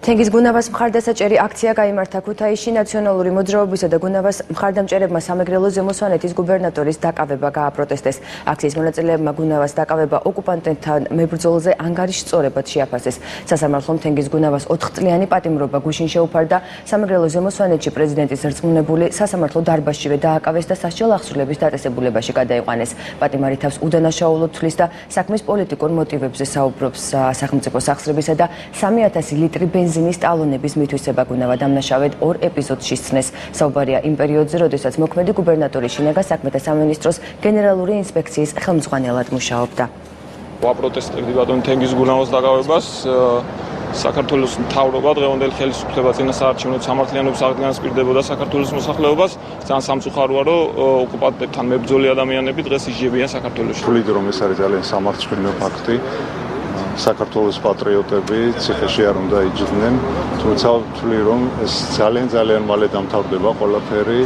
თენგიზ გუნავას მხარდასაჭერი აქცია გაიმართა ქუთაისში. ნაციონალური მოძრაობისა და გუნავას მხარდამჭერებმა სამეგრელო ზემო-სვანეთის გუბერნატორის დაკავება გააპროტესტეს. აქციის მონაწილეებმა გუნავას დაკავება ოკუპანტებთან მებრძოლზე ანგარიშსწორებად შეაფასეს. სასამართლომ თენგიზ გუნავას 4 წლიანი პატიმრობა გუშინ შეუფარდა. სამეგრელო ზემო-სვანეთში პრეზიდენტის რწმუნებული სასამართლო დარბაზშივე დააკავეს და სასჯელ ახსრულების დაწესებულებაში გადაიყვანეს. პატიმარი თავს უდანაშაულოდ თვლის და საქმის პოლიტიკურ მოტივებზე საუბრობს. სახელმწიფო სახსრებისა და 3000 ლიტრი ბენზინის ტალონების მითვისება გუნავა დამნაშავედ 2 ეპიზოდში სცნეს. საუბარია იმ პერიოდზე, როდესაც მოქმედი გუბერნატორი შინაგან საქმეთა სამინისტროს გენერალური ინსპექციის ხელმძღვანელად მუშაობდა. ვაპროტესტებდი ბატონ თენგიზ გუნავას დაკავებას. საქართველოს მთავრობა დღევანდელი ხელისუფლება წინა საარჩევნო სამართლიანობის აღდგენასპირდებოდა საქართველოს მოსახლეობას. ძალიან სამწუხაროა, რომ ოკუპანტებთან მებრძოლი ადამიანები დღეს იზიებიან საქართველოში. ვთვლით, რომ ეს არის ძალიან სამარცხვინო ფაქტი. საქართველოს პატრიოტები ციხეში არ უნდა იჯდნენ, თუმცა ვთვლი, რომ ეს ძალიან მალე დამთავრდება ყველაფერი.